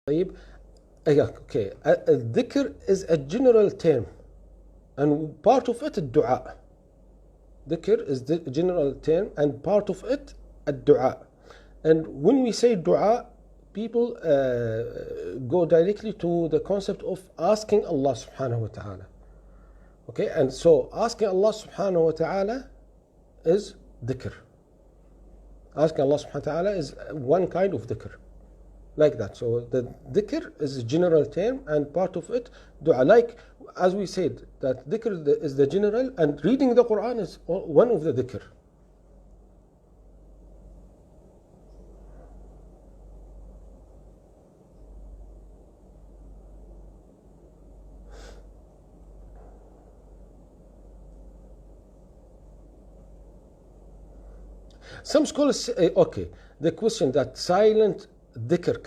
طيب. Okay. الذكر is a general term and part of it الدعاء. Dhikr is the general term and part of it الدعاء. And when we say dua, people go directly to the concept of asking Allah subhanahu wa ta'ala. Okay, and so asking Allah subhanahu wa ta'ala is dhikr. Asking Allah subhanahu wa ta'ala is one kind of dhikr. Like that. So the dhikr is a general term and part of it dua. Like as we said, that dhikr is the general and reading the Quran is one of the dhikr. Some scholars say, okay, the question that silent dhikr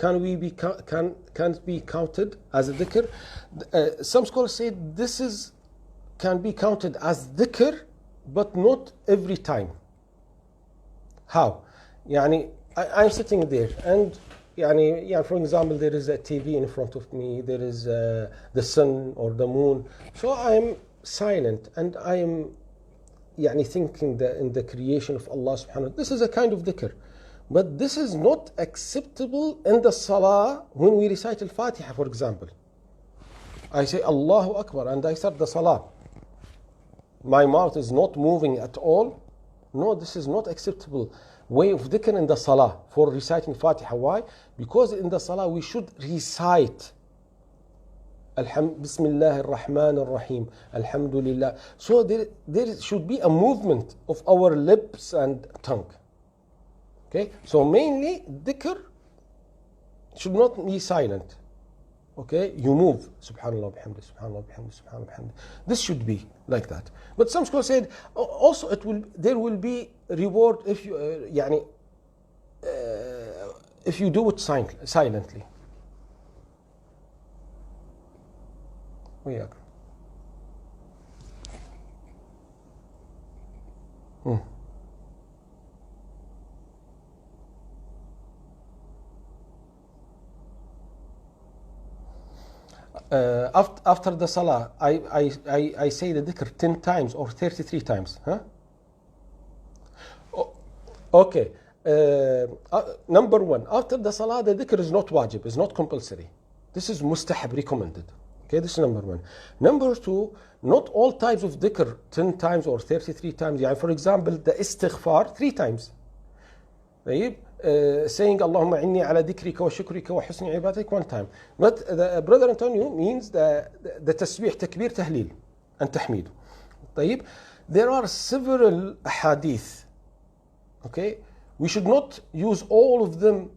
can't be counted as a dhikr. Some scholars say this can be counted as dhikr, but not every time. How? يعني I'm sitting there and for example, there is a TV in front of me, there is the sun or the moon, so I'm silent and I am thinking in the creation of Allah subhanahu wa ta'ala. This is a kind of dhikr. But this is not acceptable in the salah when we recite al-Fatiha, for example. I say Allahu Akbar and I start the salah. My mouth is not moving at all. No, this is not acceptable way of dhikr in the salah for reciting Fatiha. Why? Because in the salah we should recite Bismillah ar-Rahman ar-Rahim, Alhamdulillah. So there should be a movement of our lips and tongue. Okay, so mainly dhikr should not be silent. Okay, you move, Subhanallah bihamdi, Subhanallah bihamdi, Subhanallah bihamdi. This should be like that. But some scholars said also there will be reward if you if you do it silently. وياك. After the salah, I say the dhikr 10 times or 33 times. Huh? Okay. Number one, after the salah, the dhikr is not wajib, is not compulsory. This is mustahab, recommended. Okay, this is number one. Number two, not all types of dhikr 10 times or 33 times. For example, the istighfar 3 times. Saying Allahumma inni ala dhikrika wa shukrika wa husni ibadatik 1 time. But the brother Antonio means the tasbih, takbir, tahleel and tahmeed. طيب. There are several hadith. Okay, we should not use all of them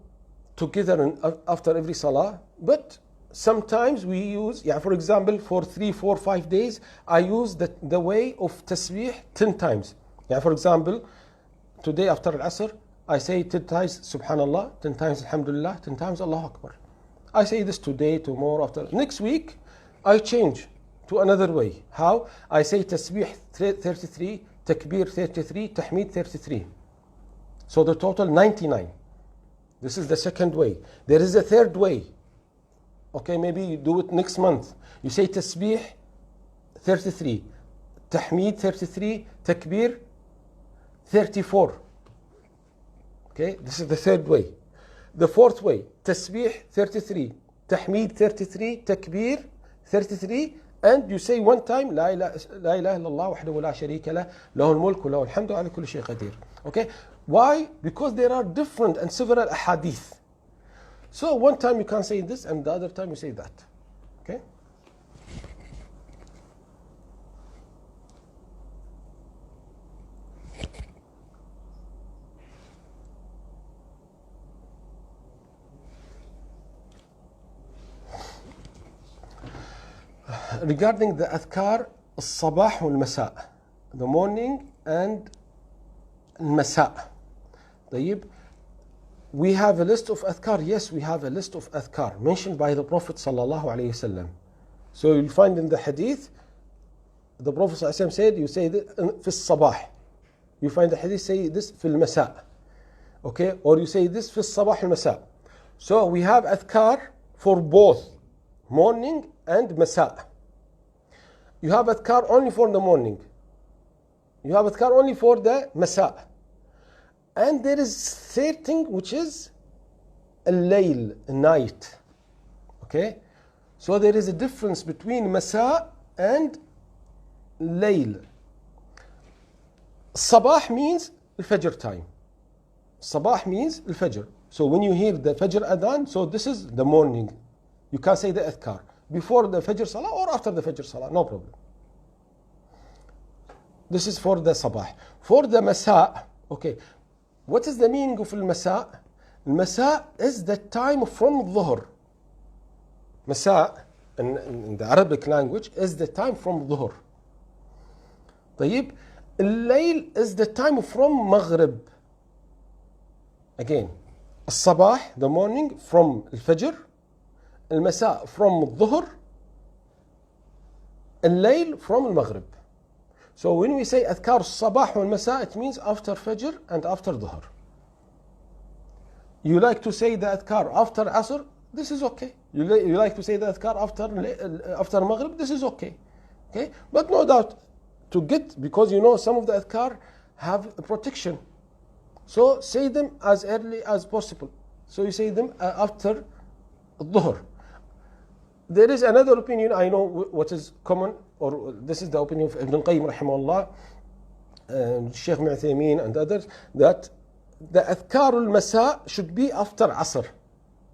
together after every salah, but sometimes we use, for example, for 3, 4, 5 days, I use the way of tasbih 10 times. For example, today after al-Asr, I say 10 times Subhanallah, 10 times Alhamdulillah, 10 times Allahu Akbar. I say this today, tomorrow, after. Next week, I change to another way. How? I say tasbih 33, takbir 33, tahmeed 33. So the total 99. This is the second way. There is a third way. Okay, maybe you do it next month. You say tasbih 33, tahmeed 33, takbir 34. Okay, this is the third way. The fourth way, tasbih 33, tahmeed 33, takbir 33, and you say 1 time, La ilaha illallah wahdahu la sharika lah, lahul mulku lahul hamdu ala kulli shay qadir. Okay, why? Because there are different and several ahadith. So 1 time you can say this and the other time you say that. Okay? Regarding the Adhkaar, الصباح والمساء, the morning and المساء. طيب. We have a list of Adhkaar. Yes, we have a list of Adhkaar mentioned by the Prophet sallallahu alaihi wasallam. So you'll find in the hadith, the Prophet sallallahu alaihi wasallam said, you say this في الصباح. You find the hadith say this في المساء. Okay, or you say this في الصباح المساء. So we have Adhkaar for both morning and masa. You have adhkar only for the morning. You have adhkar only for the masa. And there is third thing, which is al-layl, night. Okay? So there is a difference between masa and layl. Sabah means al-fajr time. Sabah means al-fajr. So when you hear the fajr adhan, so this is the morning. You can say the adhkar before the fajr salah or after the fajr salah, no problem. This is for the sabah. For the masa, okay, what is the meaning of al-masa? Al-masa is the time from dhuhr. Masa in the Arabic language is the time from dhuhr. طيب, al-layl is the time from maghrib. Again, al-sabah, the morning, from al-fajr. Al-masa from al-dhuhr. Al-layl from al-maghrib. So when we say adhkar al-sabah wal-masa, it means after fajr and after dhuhr. You like to say the adhkar after asr, this is okay. You like to say the adhkar after maghrib, this is okay. Okay? But no doubt, to get, because you know some of the adhkar have a protection. So say them as early as possible. So you say them after dhuhr. There is another opinion, I know what is common, or this is the opinion of Ibn Qayyim rahimahullah, Shaykh Mu'thaymeen and others, that the adhkar al-masa should be after asr.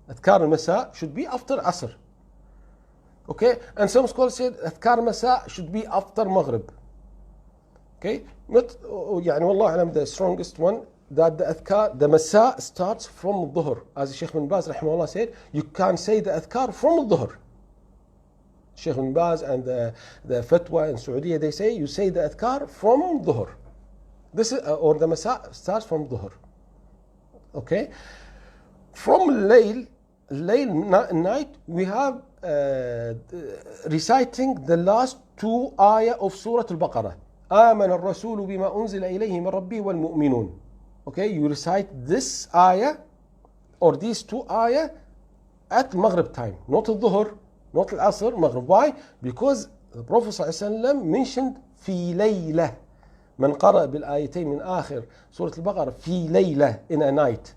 Adhkar al-masa should be after asr. Okay? And some scholars said adhkar al-masa should be after maghrib. Okay? Not, يعني والله أعلم, the strongest one, that the adhkar, the masa starts from dhuhr. As Shaykh bin Baz rahimahullah said, you can say the adhkar from dhuhr. Shaykh bin Baz and the fatwa in Saudi, they say you say the adhkar from dhuhr. This is, or the masa starts from dhuhr. Okay? From layl night, we have reciting the last two ayah of Surah Al-Baqarah. آمن الرسول بما أنزل إليه من ربه والمؤمنون. Okay, you recite this ayah or these two ayah at Maghrib time, not al-Dhuhr, not al-Asr, Maghrib. Why? Because the Prophet ﷺ mentioned في ليلة. من قرأ بالآيتين من آخر سورة البقرة في ليلة, in a night,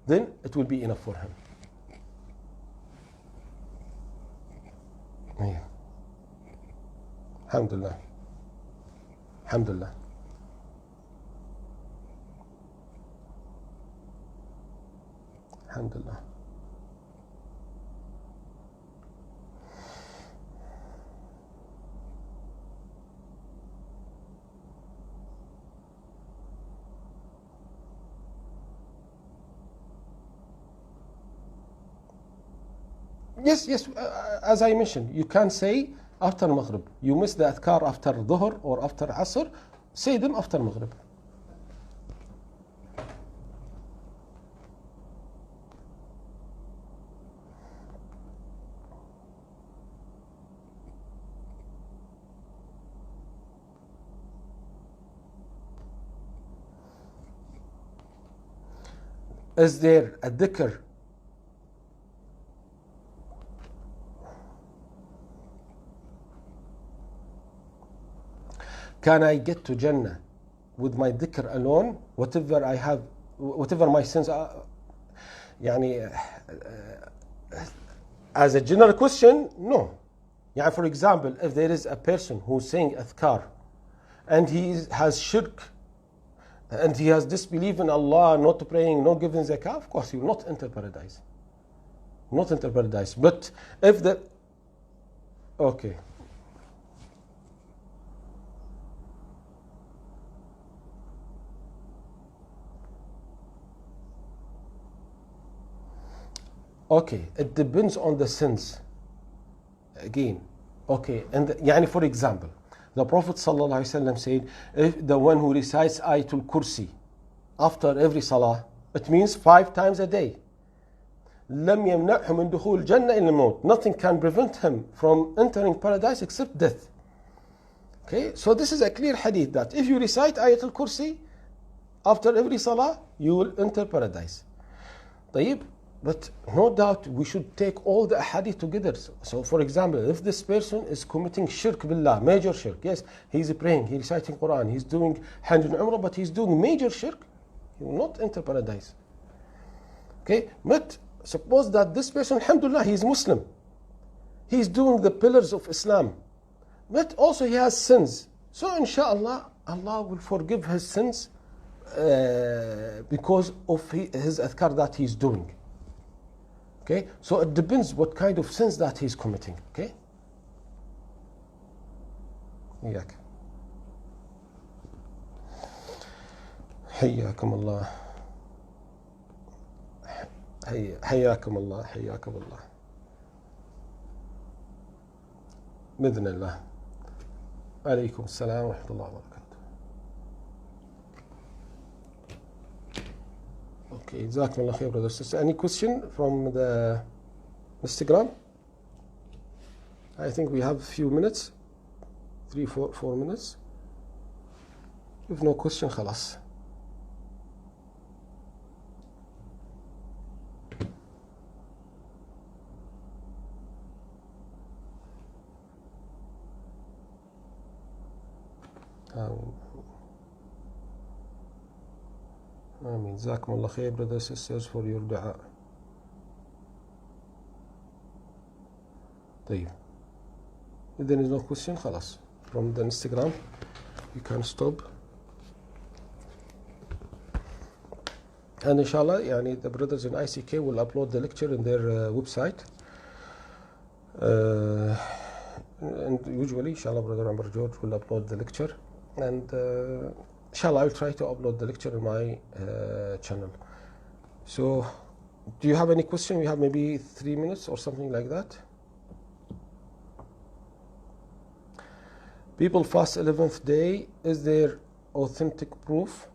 then it will be enough for him. Yeah. Alhamdulillah. Alhamdulillah. Alhamdulillah. Yes, as I mentioned, you can say after Maghrib. You miss the adhkar after Dhuhr or after Asr, say them after Maghrib. Is there a dhikr can I get to Jannah with my dhikr alone, whatever I have, whatever my sins are? يعني, as a general question, no. يعني, for example, if there is a person who's saying adhkar and he has shirk and he has disbelief in Allah, not praying, not giving zakah, of course he will not enter paradise. Not enter paradise. But if the... Okay. Okay, it depends on the sins. Again, okay, and يعني, for example, the Prophet ﷺ said, if the one who recites Ayatul Kursi after every salah, it means 5 times a day. لم يمنعه من دخول الجنة إلا الموت. Nothing can prevent him from entering paradise except death. Okay, so this is a clear hadith that if you recite Ayatul Kursi after every salah, you will enter paradise. طيب, But no doubt we should take all the ahadith together. So for example, if this person is committing shirk billah, major shirk, yes, he's praying, he's reciting Quran, he's doing Hajj and Umrah, but he's doing major shirk, he will not enter paradise. Okay, but suppose that this person, alhamdulillah, he is Muslim, he is doing the pillars of Islam, but also he has sins. So inshallah, Allah will forgive his sins because of his adhkar that he is doing. Okay, so it depends what kind of sins that he's committing. Okay. إياك. حياكم الله. حياكم الله. حياكم الله. بإذن الله. عليكم السلام ورحمة الله وبركاته. Okay, Jazakumullah khair, brothers and sisters. Any question from the Instagram? I think we have a few minutes, 4 minutes. If no question, خلاص. Ameen. Jazakumullah khair, brothers and sisters, for your dua. طيب. If there is no question, خلاص. From the Instagram, you can stop. And inshallah, يعني the brothers in ICK will upload the lecture in their website. And usually, inshallah, Brother Amr George will upload the lecture. And inshallah, I'll try to upload the lecture in my channel. So, do you have any question? We have maybe 3 minutes or something like that. People fast 11th day. Is there authentic proof?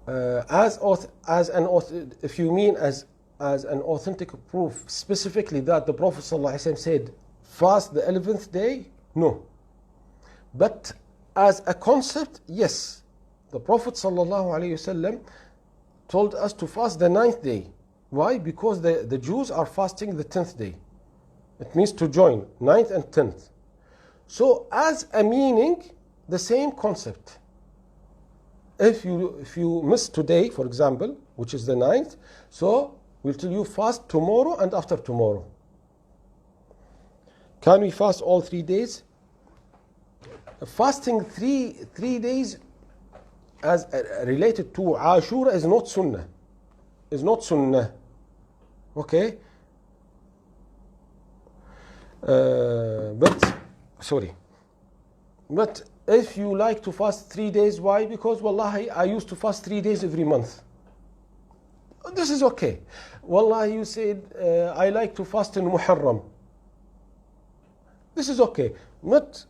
If you mean as an authentic proof, specifically that the Prophet ﷺ said, fast the 11th day, no. But as a concept, yes. The Prophet ﷺ told us to fast the 9th day. Why? Because the Jews are fasting the 10th day. It means to join 9th and 10th. So as a meaning, the same concept. If you miss today, for example, which is the 9th, so we'll tell you fast tomorrow and after tomorrow. Can we fast all 3 days? Fasting three days as related to Ashura is not sunnah. Is not sunnah. Okay? But if you like to fast 3 days, why? Because wallahi, I used to fast 3 days every month. This is okay. Wallahi, you said, I like to fast in Muharram. This is okay. Not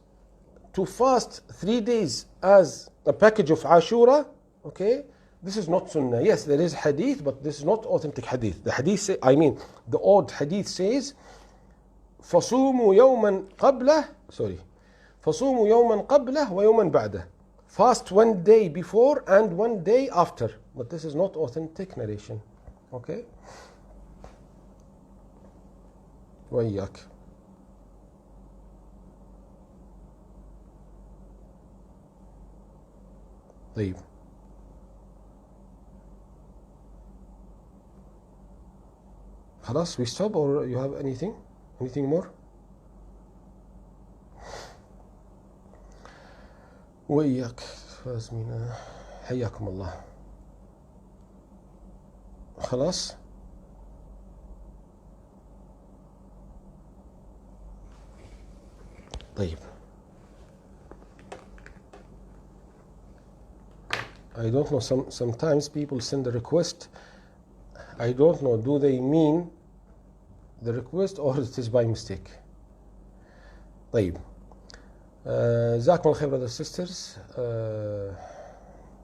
to fast 3 days as a package of Ashura, okay? This is not sunnah. Yes, there is hadith, but this is not authentic hadith. The hadith, the old hadith says, فَصُومُوا يَوْمًا قَبْلَهُ فَصُومُوا يَوْمًا قَبْلَهُ وَيَوْمًا بَعْدَهُ. Fast 1 day before and 1 day after. But this is not authentic narration. Okay? وَإِيَّاكَ. طيب. خلاص, we stop, or you have anything more? وإياك فازمنا. حياكم الله. خلاص. طيب. I don't know, sometimes people send a request. I don't know, do they mean the request or it is by mistake? طيب. جزاكم الله خير, brothers and sisters.